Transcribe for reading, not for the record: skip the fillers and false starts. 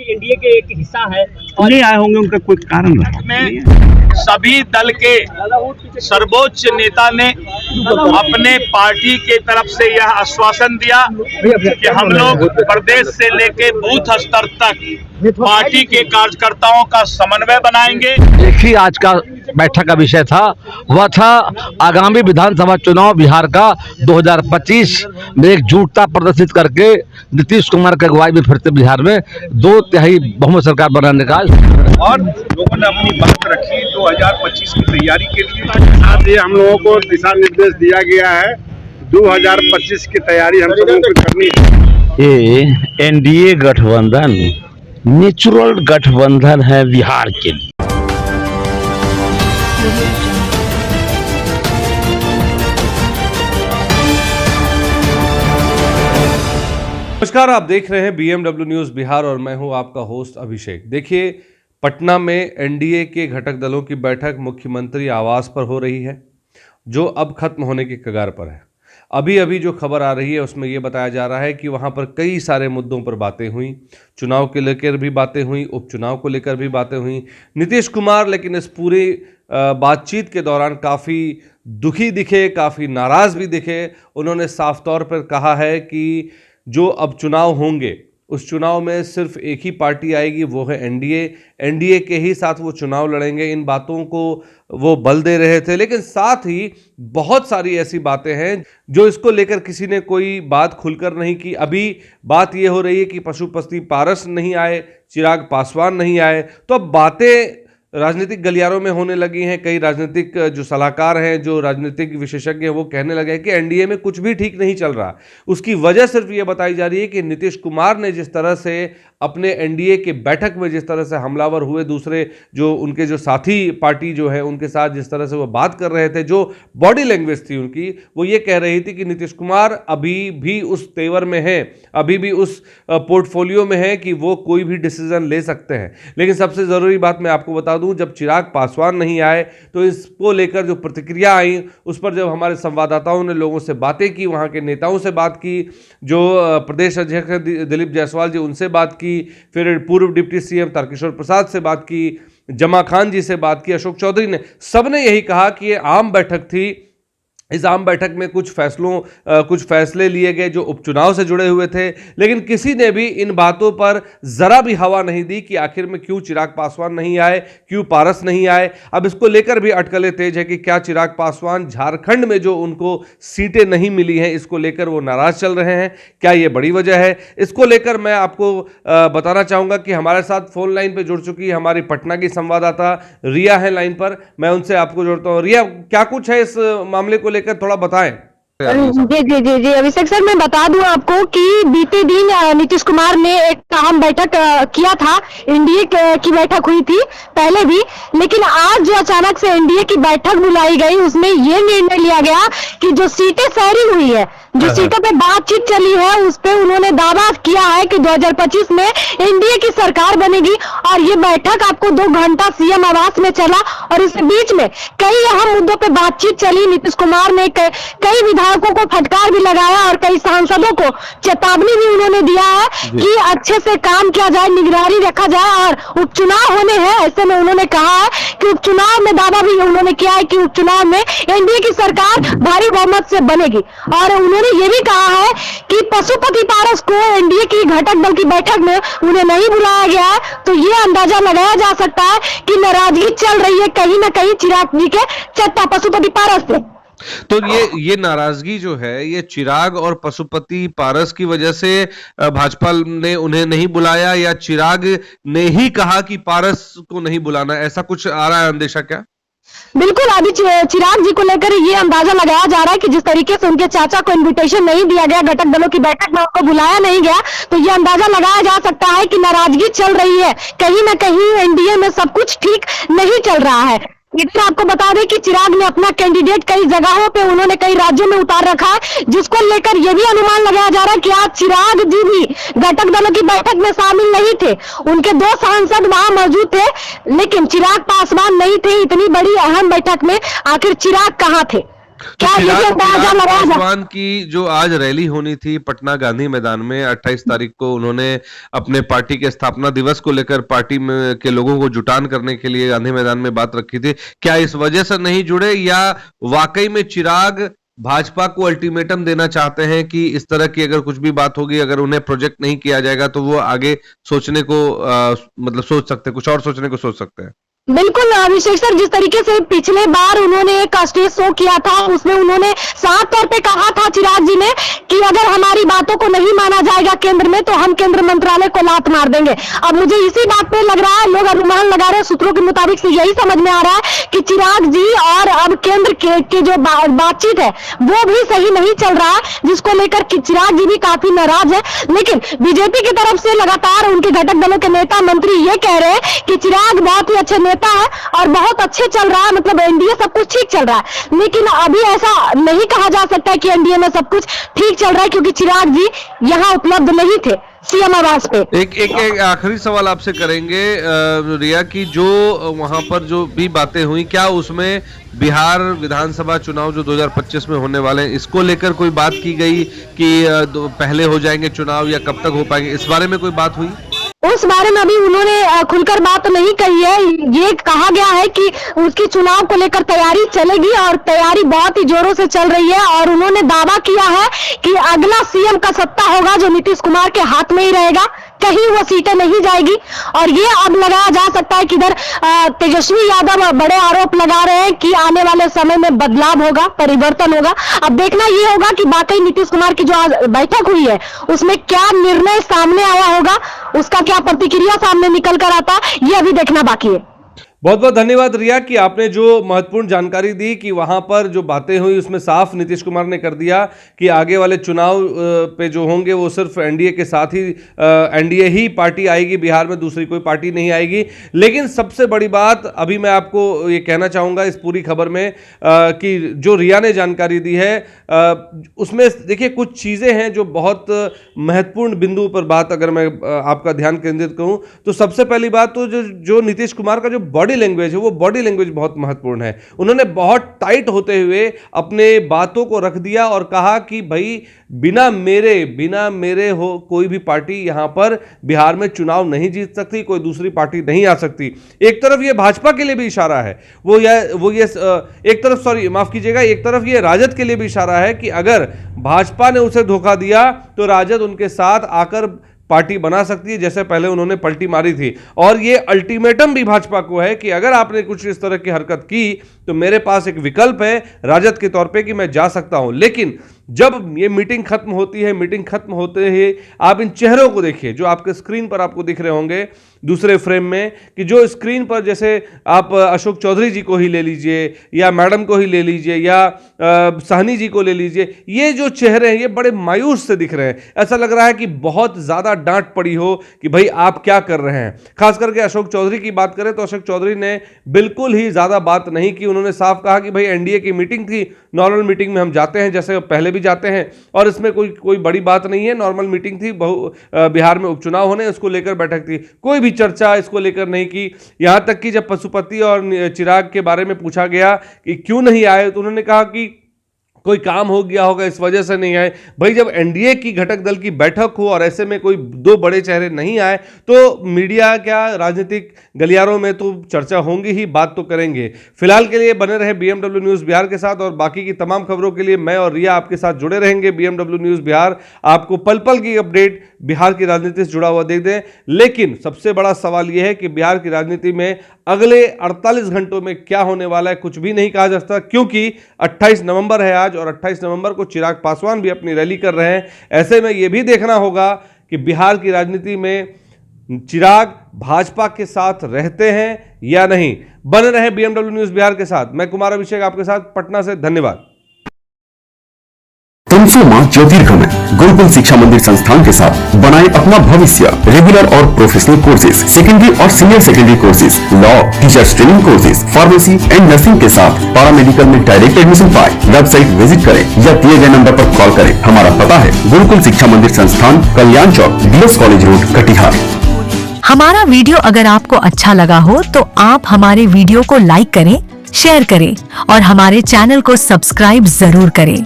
NDA के एक हिस्सा है और नहीं आए होंगे, उनका कोई कारण रहा। में सभी दल के सर्वोच्च नेता ने अपने पार्टी के तरफ से यह आश्वासन दिया कि हम लोग प्रदेश से लेके बूथ स्तर तक पार्टी के कार्यकर्ताओं का समन्वय बनाएंगे। एक ही आज का बैठक का विषय था, वह था आगामी विधानसभा चुनाव बिहार का 2025 में एकजुटता प्रदर्शित करके नीतीश कुमार की अगुवाई में फिर से बिहार में 2/3 बहुमत सरकार बनाने का। और लोगों ने अपनी बात रखी 2025 की तैयारी के लिए। साथ ही हम लोगों को दिशा निर्देश दिया गया है, 2025 की तैयारी हम लोगों को करनी है। ये एनडीए गठबंधन नेचुरल गठबंधन है बिहार के लिए। नमस्कार, आप देख रहे हैं BMW न्यूज़ बिहार और मैं हूं आपका होस्ट अभिषेक। देखिए, पटना में एनडीए के घटक दलों की बैठक मुख्यमंत्री आवास पर हो रही है, जो अब खत्म होने के कगार पर है। अभी जो खबर आ रही है उसमें यह बताया जा रहा है कि वहां पर कई सारे मुद्दों पर बातें हुई, चुनाव को लेकर भी बातें हुई, उपचुनाव को लेकर भी बातें हुई। नीतीश कुमार लेकिन इस पूरी बातचीत के दौरान काफ़ी दुखी दिखे, काफ़ी नाराज़ भी दिखे। उन्होंने साफ तौर पर कहा है कि जो अब चुनाव होंगे उस चुनाव में सिर्फ एक ही पार्टी आएगी, वो है एनडीए के ही साथ वो चुनाव लड़ेंगे। इन बातों को वो बल दे रहे थे, लेकिन साथ ही बहुत सारी ऐसी बातें हैं जो इसको लेकर किसी ने कोई बात खुलकर नहीं की। अभी बात ये हो रही है कि पशुपति पारस नहीं आए, चिराग पासवान नहीं आए, तो अब बातें राजनीतिक गलियारों में होने लगी हैं। कई राजनीतिक जो सलाहकार हैं, जो राजनीतिक विशेषज्ञ हैं, वो कहने लगे हैं कि एनडीए में कुछ भी ठीक नहीं चल रहा। उसकी वजह सिर्फ ये बताई जा रही है कि नीतीश कुमार ने जिस तरह से अपने एनडीए के बैठक में जिस तरह से हमलावर हुए, दूसरे जो उनके जो साथी पार्टी जो है उनके साथ जिस तरह से वो बात कर रहे थे, जो बॉडी लैंग्वेज थी उनकी, वो ये कह रही थी कि नीतीश कुमार अभी भी उस तेवर में है, अभी भी उस पोर्टफोलियो में है कि वो कोई भी डिसीजन ले सकते हैं। लेकिन सबसे ज़रूरी बात मैं आपको बता दूं, जब चिराग पासवान नहीं आए तो इसको लेकर जो प्रतिक्रिया आई, उस पर जब हमारे संवाददाताओं ने लोगों से बातें की, वहाँ के नेताओं से बात की, जो प्रदेश अध्यक्ष दिलीप जायसवाल जी उनसे बात की, फिर पूर्व डिप्टी सीएम तारकिशोर प्रसाद से बात की, जमा खान जी से बात की, अशोक चौधरी ने, सबने यही कहा कि ये आम बैठक थी। इस आम बैठक में कुछ फैसले लिए गए जो उपचुनाव से जुड़े हुए थे, लेकिन किसी ने भी इन बातों पर जरा भी हवा नहीं दी कि आखिर में क्यों चिराग पासवान नहीं आए, क्यों पारस नहीं आए। अब इसको लेकर भी अटकलें तेज है कि क्या चिराग पासवान झारखंड में जो उनको सीटें नहीं मिली हैं, इसको लेकर वो नाराज चल रहे हैं, क्या ये बड़ी वजह है? इसको लेकर मैं आपको बताना चाहूंगा कि हमारे साथ फोन लाइन पर जुड़ चुकी है हमारी पटना की संवाददाता रिया है लाइन पर। मैं उनसे आपको जोड़ता हूँ। रिया, क्या कुछ है इस मामले को लेकर, थोड़ा बताएं। जी अभिषेक सर, मैं बता दूं आपको कि बीते दिन नीतीश कुमार ने एक अहम बैठक किया था। एनडीए की बैठक हुई थी पहले भी, लेकिन आज जो अचानक से एनडीए की बैठक बुलाई गई, उसमें ये निर्णय लिया गया कि जो सीटें शेयरिंग हुई है, जो सीटों पे बातचीत चली है, उस पे उन्होंने दावा किया है कि 2025 में एनडीए की सरकार बनेगी। और ये बैठक आपको 2 घंटा सीएम आवास में चला और इस बीच में कई अहम मुद्दों पे बातचीत चली। नीतीश कुमार ने कई विधायकों को फटकार भी लगाया और कई सांसदों को चेतावनी भी उन्होंने दिया है कि अच्छे से काम किया जाए, निगरानी रखा जाए। और उपचुनाव होने हैं, ऐसे में उन्होंने कहा है कि उपचुनाव में दावा भी उन्होंने किया है कि उपचुनाव में एनडीए की सरकार भारी बहुमत से बनेगी। और उन्होंने ये भी कहा है कि पशुपति पारस को एनडीए की घटक दल की बैठक में उन्हें नहीं बुलाया गया है, तो ये अंदाजा लगाया जा सकता है कि नाराजगी चल रही है कहीं ना कहीं चिराग जी के चट्टा पशुपति पारस से। तो ये नाराजगी जो है, ये चिराग और पशुपति पारस की वजह से भाजपा ने उन्हें नहीं बुलाया, या चिराग ने ही कहा कि पारस को नहीं बुलाना, ऐसा कुछ आ रहा है अंदेशा क्या? बिल्कुल, अभी चिराग जी को लेकर ये अंदाजा लगाया जा रहा है कि जिस तरीके से उनके चाचा को इनविटेशन नहीं दिया गया, घटक दलों की बैठक में उनको बुलाया नहीं गया, तो ये अंदाजा लगाया जा सकता है कि नाराजगी चल रही है, कहीं ना कहीं एनडीए में सब कुछ ठीक नहीं चल रहा है। इधर आपको बता दें कि चिराग ने अपना कैंडिडेट कई जगहों पे, उन्होंने कई राज्यों में उतार रखा है, जिसको लेकर यह भी अनुमान लगाया जा रहा है कि आज चिराग जी भी घटक दलों की बैठक में शामिल नहीं थे। उनके 2 सांसद वहां मौजूद थे, लेकिन चिराग पासवान नहीं थे। इतनी बड़ी अहम बैठक में आखिर चिराग कहां थे? क्या ये चिराग अंदाजा लगाया जा पासवान की जो आज रैली होनी थी पटना गांधी मैदान में 28 तारीख को, उन्होंने अपने पार्टी के स्थापना दिवस को लेकर पार्टी में के लोगों को जुटान करने के लिए गांधी मैदान में बात रखी थी, क्या इस वजह से नहीं जुड़े या वाकई में चिराग भाजपा को अल्टीमेटम देना चाहते हैं कि इस तरह की अगर कुछ भी बात होगी, अगर उन्हें प्रोजेक्ट नहीं किया जाएगा तो वो आगे सोचने को मतलब सोच सकते, कुछ और सोचने को सोच सकते हैं? बिल्कुल अभिषेक सर, जिस तरीके से पिछले बार उन्होंने एक स्टेज शो किया था उसमें उन्होंने साफ तौर पे कहा था चिराग जी ने कि अगर हमारी बातों को नहीं माना जाएगा केंद्र में तो हम केंद्र मंत्रालय को लात मार देंगे। अब मुझे इसी बात पे लग रहा है, लोग अनुमान लगा रहे हैं, सूत्रों के मुताबिक से यही समझ में आ रहा है कि चिराग जी और अब केंद्र के जो बातचीत है वो भी सही नहीं चल रहा है, जिसको लेकर चिराग जी भी काफी नाराज है। लेकिन बीजेपी की तरफ से लगातार उनके घटक दलों के नेता मंत्री ये कह रहे हैं कि चिराग बहुत ही अच्छे नेता है और बहुत अच्छे चल रहा है, मतलब एनडीए सब कुछ ठीक चल रहा है। लेकिन अभी ऐसा नहीं कहा जा सकता है कि एनडीए में सब कुछ ठीक चल रहा है, क्योंकि चिराग जी यहां उपलब्ध नहीं थे सीएम आवास पे। एक आखिरी सवाल आपसे करेंगे रिया की, जो वहां पर जो भी बातें हुई, क्या उसमें बिहार विधानसभा चुनाव जो 2025 में होने वाले हैं इसको लेकर कोई बात की गई कि पहले हो जाएंगे चुनाव या कब तक हो पाएंगे, इस बारे में कोई बात हुई? उस बारे में अभी उन्होंने खुलकर बात नहीं कही है। ये कहा गया है कि उसकी चुनाव को लेकर तैयारी चलेगी और तैयारी बहुत ही जोरों से चल रही है, और उन्होंने दावा किया है कि अगला सीएम का सत्ता होगा जो नीतीश कुमार के हाथ में ही रहेगा, कहीं वो सीटें नहीं जाएगी। और ये अब लगाया जा सकता है कि इधर तेजस्वी यादव बड़े आरोप लगा रहे हैं कि आने वाले समय में बदलाव होगा, परिवर्तन होगा। अब देखना ये होगा कि वाकई नीतीश कुमार की जो आज बैठक हुई है उसमें क्या निर्णय सामने आया होगा, उसका क्या प्रतिक्रिया सामने निकल कर आता है, ये अभी देखना बाकी है। बहुत बहुत धन्यवाद रिया कि आपने जो महत्वपूर्ण जानकारी दी कि वहां पर जो बातें हुई उसमें साफ नीतीश कुमार ने कर दिया कि आगे वाले चुनाव पे जो होंगे वो सिर्फ एनडीए के साथ ही एनडीए ही पार्टी आएगी, बिहार में दूसरी कोई पार्टी नहीं आएगी। लेकिन सबसे बड़ी बात अभी मैं आपको ये कहना चाहूँगा इस पूरी खबर में कि जो रिया ने जानकारी दी है उसमें देखिए कुछ चीज़ें हैं जो बहुत महत्वपूर्ण बिंदु पर बात अगर मैं आपका ध्यान केंद्रित करूँ तो सबसे पहली बात तो जो नीतीश कुमार का जो बॉडी लैंग्वेज है वो बॉडी लैंग्वेज बहुत महत्वपूर्ण है। उन्होंने बहुत टाइट होते हुए अपने बातों को रख दिया और कहा कि भाई बिना मेरे हो कोई भी पार्टी यहां पर बिहार में चुनाव नहीं जीत सकती, कोई दूसरी पार्टी नहीं आ सकती। एक तरफ ये भाजपा के लिए भी इशारा है, एक तरफ ये राजद के लिए भी इशारा है कि अगर भाजपा ने उसे धोखा दिया तो राजद उनके साथ आकर पार्टी बना सकती है, जैसे पहले उन्होंने पलटी मारी थी। और ये अल्टीमेटम भी भाजपा को है कि अगर आपने कुछ इस तरह की हरकत की तो मेरे पास एक विकल्प है राजद के तौर पे कि मैं जा सकता हूं। लेकिन जब ये मीटिंग खत्म होती है, मीटिंग खत्म होते ही आप इन चेहरों को देखिए जो आपके स्क्रीन पर आपको दिख रहे होंगे दूसरे फ्रेम में, कि जो स्क्रीन पर जैसे आप अशोक चौधरी जी को ही ले लीजिए या मैडम को ही ले लीजिए या साहनी जी को ले लीजिए, ये जो चेहरे हैं ये बड़े मायूस से दिख रहे हैं। ऐसा लग रहा है कि बहुत ज़्यादा डांट पड़ी हो कि भाई आप क्या कर रहे हैं। खास करके अशोक चौधरी की बात करें तो अशोक चौधरी ने बिल्कुल ही ज़्यादा बात नहीं की। उन्होंने साफ कहा कि भाई एनडीए की मीटिंग थी, नॉर्मल मीटिंग में हम जाते हैं जैसे पहले भी जाते हैं और इसमें कोई बड़ी बात नहीं है, नॉर्मल मीटिंग थी, बिहार में उपचुनाव होने उसको लेकर बैठक थी, कोई भी चर्चा इसको लेकर नहीं की। यहां तक कि जब पशुपति और चिराग के बारे में पूछा गया कि क्यों नहीं आए तो उन्होंने कहा कि कोई काम हो गया होगा इस वजह से नहीं आए। भाई जब एनडीए की घटक दल की बैठक हो और ऐसे में कोई दो बड़े चेहरे नहीं आए तो मीडिया क्या राजनीतिक गलियारों में तो चर्चा होंगी ही, बात तो करेंगे। फिलहाल के लिए बने रहे बीएमडब्ल्यू न्यूज़ बिहार के साथ और बाकी की तमाम खबरों के लिए मैं और रिया आपके साथ जुड़े रहेंगे। बीएमडब्ल्यू न्यूज़ बिहार आपको पल पल की अपडेट बिहार की राजनीति से जुड़ा हुआ देख दें। लेकिन सबसे बड़ा सवाल यह है कि बिहार की राजनीति में अगले 48 घंटों में क्या होने वाला है कुछ भी नहीं कहा जा सकता, क्योंकि 28 नवंबर है आज और 28 नवंबर को चिराग पासवान भी अपनी रैली कर रहे हैं। ऐसे में यह भी देखना होगा कि बिहार की राजनीति में चिराग भाजपा के साथ रहते हैं या नहीं। बने रहे बीएमडब्ल्यू न्यूज़ बिहार के साथ, मैं कुमार अभिषेक आपके साथ पटना से। धन्यवाद। तमसो मां ज्योतिर्गमय गुरुकुल शिक्षा मंदिर संस्थान के साथ बनाए अपना भविष्य। रेगुलर और प्रोफेशनल कोर्सेज, सेकेंडरी और senior secondary courses, law, teachers training courses, pharmacy and nursing के साथ पैरामेडिकल में डायरेक्ट एडमिशन पाए। वेबसाइट विजिट करें या दिए गए नंबर पर कॉल करें। हमारा पता है गुरुकुल शिक्षा मंदिर संस्थान, कल्याण चौक, डीएस कॉलेज रोड, कटिहार। हमारा वीडियो अगर आपको अच्छा लगा हो तो आप हमारे वीडियो को लाइक करें, शेयर करें और हमारे चैनल को सब्सक्राइब जरूर करें।